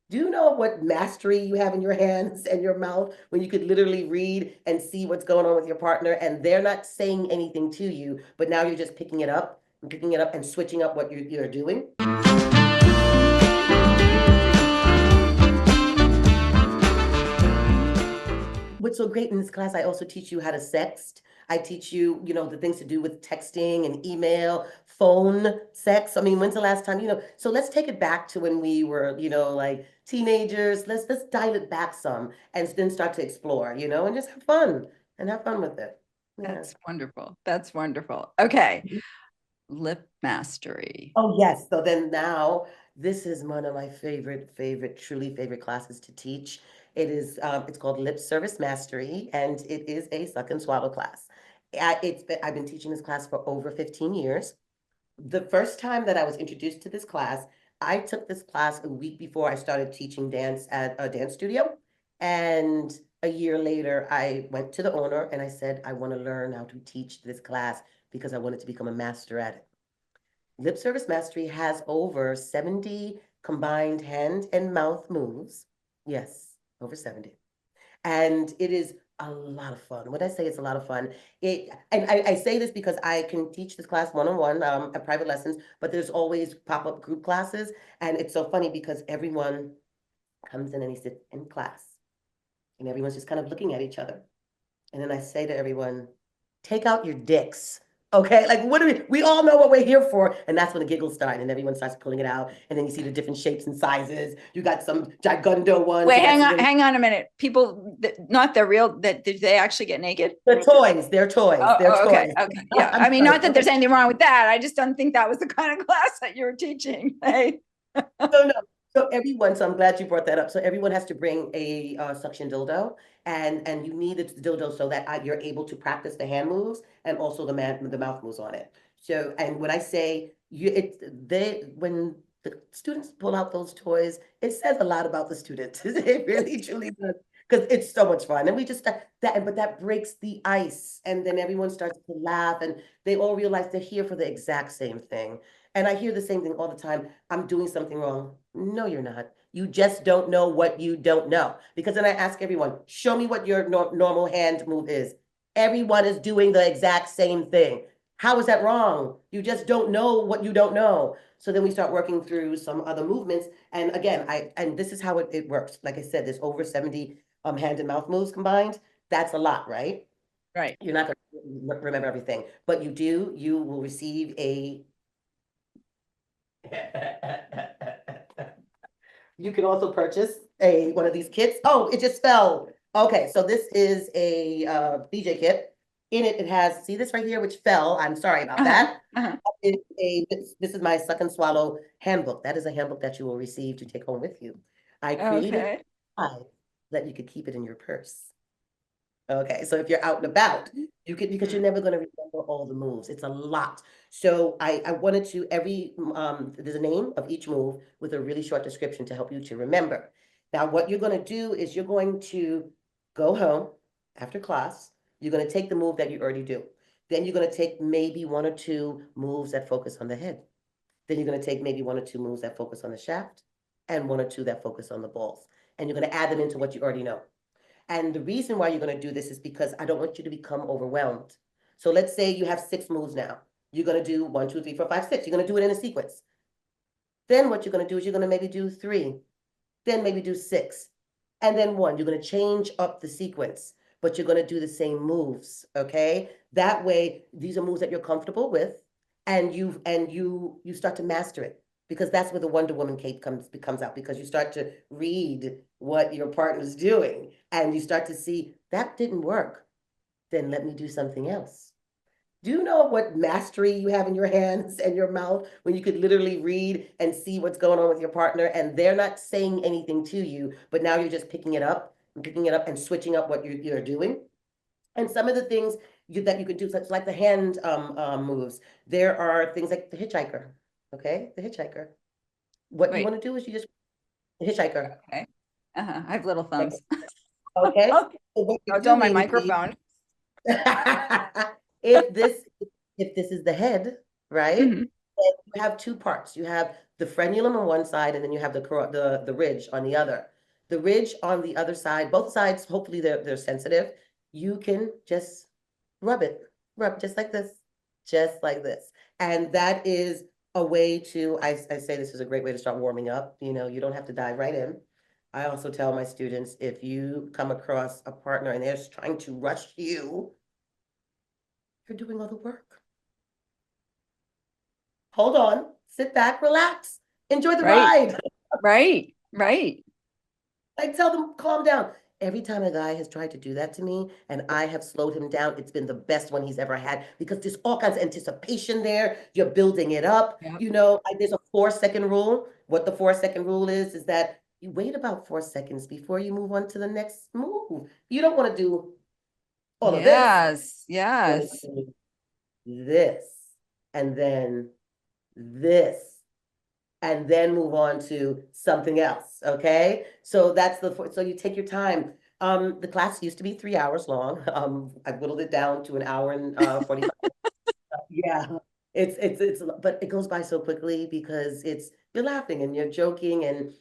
Do you know what mastery you have in your hands and your mouth when you could literally read and see what's going on with your partner and they're not saying anything to you, but now you're just picking it up and picking it up and switching up what you're doing? What's so great in this class, I also teach you how to sext. I teach you, the things to do with texting and email, phone sex. I mean, when's the last time, so let's take it back to when we were, like teenagers. Let's dial it back some and then start to explore, and just have fun with it. Yeah. That's wonderful. That's wonderful. Okay. Lip mastery. Oh, yes. So then now this is one of my truly favorite classes to teach. It's called Lip Service Mastery, and it is a suck and swallow class. I've been teaching this class for over 15 years. The first time that I was introduced to this class, I took this class a week before I started teaching dance at a dance studio. And a year later, I went to the owner and I said, I want to learn how to teach this class because I wanted to become a master at it. Lip service mastery has over 70 combined hand and mouth moves. Yes, over 70. And it is a lot of fun. When I say it's a lot of fun, I say this because I can teach this class one-on-one at private lessons, but there's always pop-up group classes. And it's so funny because everyone comes in and they sit in class and everyone's just kind of looking at each other. And then I say to everyone, take out your dicks. Okay, like what do we all know what we're here for, and that's when the giggles start, and everyone starts pulling it out, and then you see the different shapes and sizes. You got some gigundo ones. Wait, hang on a minute. People, not the real, that did they actually get naked? They're toys. They're toys. Oh, They're okay, toys. okay, yeah. I'm I mean, sorry. not that there's anything wrong with that. I just don't think that was the kind of class that you were teaching. Hey. No, no. So everyone, so I'm glad you brought that up. So everyone has to bring a suction dildo, and you need the dildo so that you're able to practice the hand moves and also the mouth moves on it. So, and when I say when the students pull out those toys, it says a lot about the students. It really truly does. Because it's so much fun. And we just but that breaks the ice. And then everyone starts to laugh and they all realize they're here for the exact same thing. And I hear the same thing all the time. I'm doing something wrong. No, you're not. You just don't know what you don't know. Because then I ask everyone, show me what your normal hand move is. Everyone is doing the exact same thing. How is that wrong? You just don't know what you don't know. So then we start working through some other movements. And again, and this is how it works. Like I said, there's over 70 hand and mouth moves combined. That's a lot, right? Right. You're not going to remember everything, but you will receive a you can also purchase one of these kits. Oh, it just fell. Okay, so this is a DJ kit. In it, it has, see this right here, which fell. I'm sorry about that. This is my suck and swallow handbook. That is a handbook that you will receive to take home with you. I created Okay. so that you could keep it in your purse. Okay, so if you're out and about, you can because you're never going to remember all the moves. It's a lot. So I wanted to there's a name of each move with a really short description to help you to remember. Now, what you're going to do is you're going to go home after class. You're going to take the move that you already do. Then you're going to take maybe one or two moves that focus on the head. Then you're going to take maybe one or two moves that focus on the shaft and one or two that focus on the balls. And you're going to add them into what you already know. And the reason why you're going to do this is because I don't want you to become overwhelmed. So let's say you have 6 moves now. You're going to do 1, 2, 3, 4, 5, 6. You're going to do it in a sequence. Then what you're going to do is you're going to maybe do 3, then maybe do 6, and then 1. You're going to change up the sequence, but you're going to do the same moves. Okay. That way, these are moves that you're comfortable with, and you start to master it because that's where the Wonder Woman cape comes out because you start to read what your partner's doing and you start to see that didn't work. Then let me do something else. Do you know what mastery you have in your hands and your mouth when you could literally read and see what's going on with your partner and they're not saying anything to you, but now you're just picking it up and switching up what you're doing? And some of the things that you can do, such like the hand moves, there are things like the hitchhiker. Okay, the hitchhiker. What you Wait. want to do is you just the hitchhiker. Okay. I have little thumbs. Okay. Okay. So what you're Don't tell my doing is microphone. if this if this is the head, right? Mhm. You have two parts. You have the frenulum on one side, and then you have the ridge on the other. The ridge on the other side, both sides, hopefully they're sensitive. You can just rub it, rub just like this. And that is a way to, I say this is a great way to start warming up. You know, you don't have to dive right in. I also tell my students, if you come across a partner and they're trying to rush you, you're doing all the work. Hold on, sit back, relax, enjoy the Right. ride. Right. Right. I tell them, calm down. Every time a guy has tried to do that to me and I have slowed him down, it's been the best one he's ever had because there's all kinds of anticipation there. You're building it up. Yep. You know, there's a 4 second rule. What the 4 second rule is that you wait about 4 seconds before you move on to the next move. You don't want to do all of this. Yes. Yes. This, and then this, and then move on to something else. Okay. So that's so you take your time. The class used to be 3 hours long. I whittled it down to an hour and 45. Yeah, but it goes by so quickly because you're laughing and you're joking, and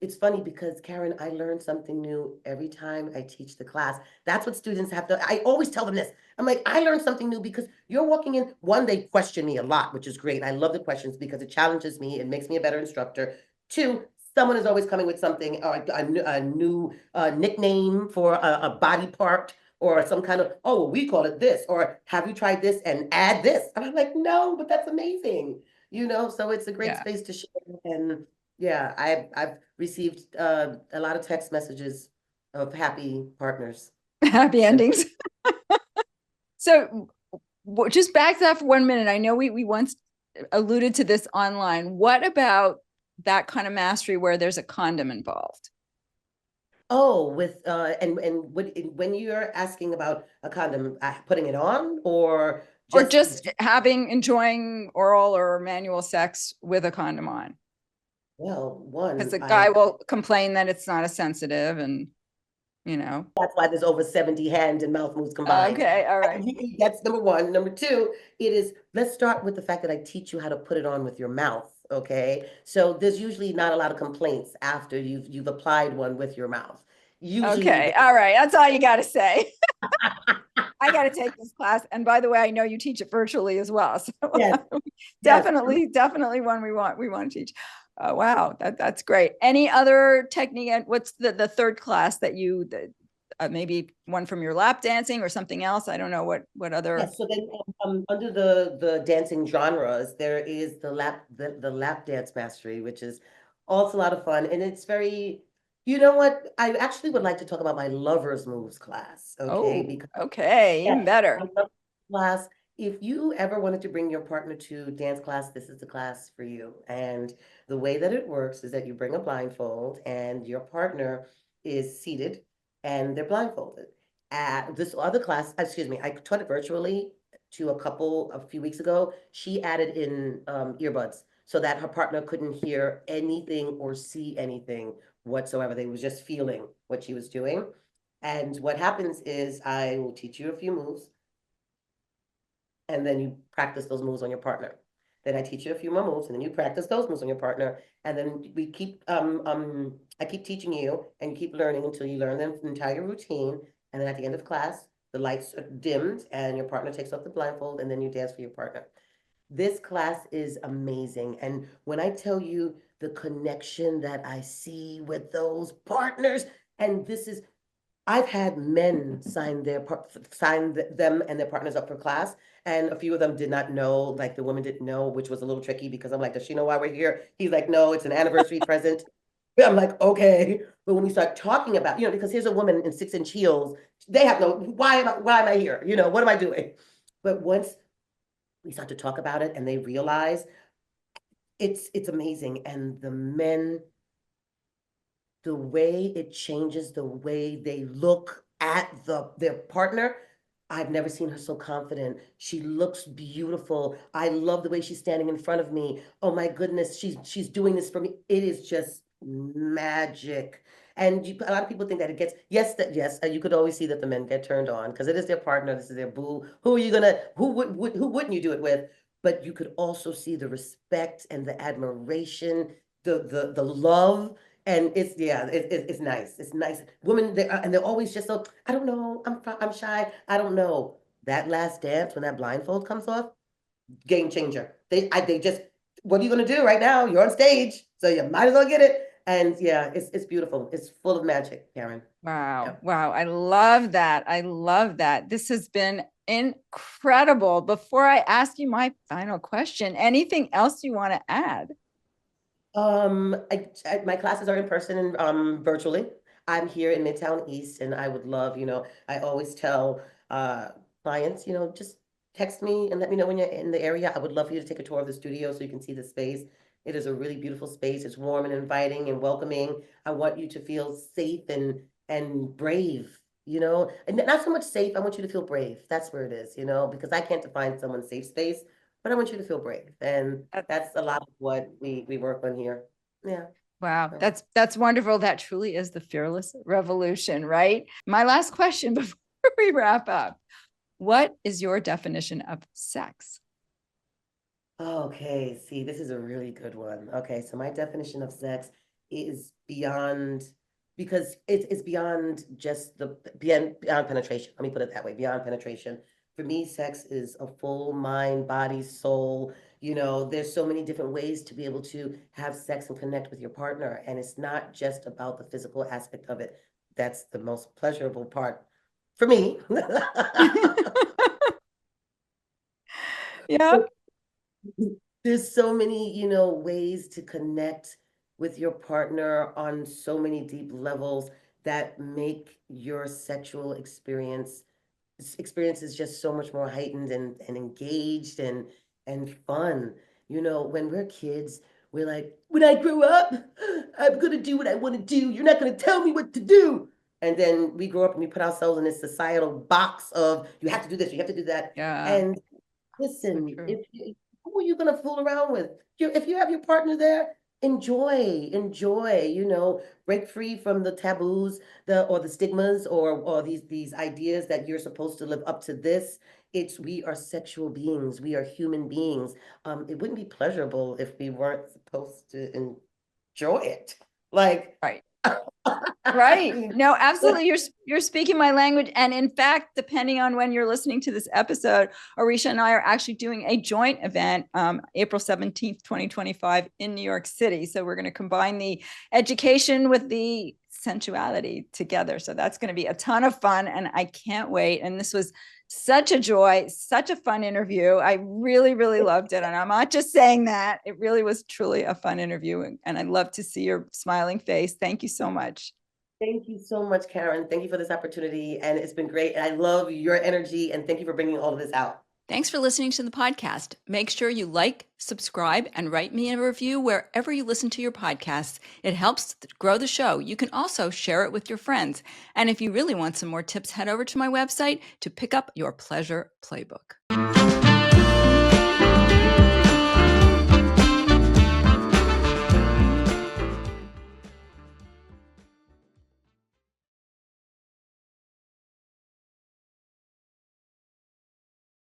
it's funny because Karen, I learn something new every time I teach the class. That's what students have to, I always tell them this. I'm like, I learned something new because you're walking in, one, they question me a lot, which is great. I love the questions because it challenges me. It makes me a better instructor. Two, someone is always coming with something, a new nickname for a body part or some kind of, oh, well, we call it this, or have you tried this and add this? And I'm like, no, but that's amazing. You know, so it's a great Yeah. space to share. And yeah, I've received a lot of text messages of happy partners. Happy And endings. So just back to that for 1 minute. I know we once alluded to this online. What about that kind of mastery where there's a condom involved? oh, with and when you're asking about a condom, putting it on or Or just just enjoying oral or manual sex with a condom on? well, Because one, the guy will complain that it's not as sensitive and, you know. that's why there's over 70 hand and mouth moves combined. Okay, all right. That's number one. Number two, let's start with the fact that I teach you how to put it on with your mouth. Okay. So there's usually not a lot of complaints after you've applied one with your mouth. Usually you Okay, get all right. That's all you got to say. I got to take this class. And by the way, I know you teach it virtually as well. So yes, yes. definitely one we want to teach. Wow, that's great. Any other technique? And what's the third class that maybe one from your lap dancing or something else? I don't know what other. Yes, so then under the dancing genres, there is the lap dance mastery, which is also a lot of fun. And it's very, you know what? I actually would like to talk about my lovers moves class, okay? Oh, Because okay, even yes, better. I love class. If you ever wanted to bring your partner to dance class, this is the class for you. And the way that it works is that you bring a blindfold and your partner is seated and they're blindfolded. At this other class, excuse me, I taught it virtually to a couple a few weeks ago. She added in earbuds so that her partner couldn't hear anything or see anything whatsoever. They was just feeling what she was doing. And what happens is I will teach you a few moves and then you practice those moves on your partner. Then I teach you a few more moves and then you practice those moves on your partner. And then I keep teaching you and you keep learning until you learn the entire routine. And then at the end of class, the lights are dimmed and your partner takes off the blindfold and then you dance for your partner. This class is amazing. And when I tell you the connection that I see with those partners, and I've had men sign them and their partners up for class, and a few of them did not know, like the woman didn't know, which was a little tricky because I'm like, does she know why we're here? He's like, no, it's an anniversary present. I'm like, okay. But when we start talking about, because here's a woman in 6-inch heels, they have no, why am I here? What am I doing? But once we start to talk about it and they realize it's amazing. And the men, the way it changes the way they look at their partner. I've never seen her so confident. She looks beautiful. I love the way she's standing in front of me. Oh my goodness, she's doing this for me. It is just magic. And a lot of people think that it gets, yes, you could always see that the men get turned on because it is their partner, this is their boo. Who are you gonna, who wouldn't you do it with? but you could also see the respect and the admiration, the love. And it's, yeah, it's nice. It's nice. Women, and they're always just so, I don't know, I'm shy, I don't know. That last dance, when that blindfold comes off, game changer. They just, what are you gonna do right now? You're on stage, so you might as well get it. And yeah, it's beautiful. It's full of magic, Karen. Wow. Yeah. Wow. I love that. I love that. This has been incredible. Before I ask you my final question, anything else you want to add? My classes are in person and virtually. I'm here in Midtown East, and I would love, I always tell uh clients, just text me and let me know when you're in the area. I would love for you to take a tour of the studio so you can see the space. It is a really beautiful space. It's warm and inviting and welcoming. I want you to feel safe and brave, and not so much safe. I want you to feel brave. That's where it is, because I can't define someone's safe space, but I want you to feel brave. And that's a lot of what we work on here. Yeah. Wow, So, that's wonderful. That truly is the fearless revolution, right? My last question before we wrap up. What is your definition of sex? okay, see, this is a really good one. Okay, so my definition of sex is beyond, because it's beyond just beyond penetration. Let me put it that way, beyond penetration. For me, sex is a full mind, body, soul. There's so many different ways to be able to have sex and connect with your partner. And it's not just about the physical aspect of it. That's the most pleasurable part for me. Yeah. There's so many, ways to connect with your partner on so many deep levels that make your sexual experience is just so much more heightened and engaged and fun. When we're kids, we're like, when I grow up, I'm gonna do what I want to do. You're not gonna tell me what to do. And then we grow up and we put ourselves in this societal box of you have to do this, you have to do that. Yeah. And So listen, true. who are you gonna fool around with? If you have your partner there, enjoy, break free from the taboos, or the stigmas, or these ideas that you're supposed to live up to this. We are sexual beings, we are human beings. It wouldn't be pleasurable if we weren't supposed to enjoy it. Like, Right. I Right. mean, No, absolutely. You're speaking my language. And in fact, depending on when you're listening to this episode, Orisha and I are actually doing a joint event, April 17th, 2025 in New York City. So we're going to combine the education with the sensuality together. So that's going to be a ton of fun. And I can't wait. And this was such a joy, such a fun interview. I really, really loved it. And I'm not just saying that. It really was truly a fun interview. And I love to see your smiling face. Thank you so much. thank you so much, Karen. Thank you for this opportunity, and it's been great. And I love your energy, and thank you for bringing all of this out. Thanks for listening to the podcast. Make sure you like, subscribe, and write me a review wherever you listen to your podcasts. It helps grow the show. You can also share it with your friends. And if you really want some more tips, head over to my website to pick up your pleasure playbook.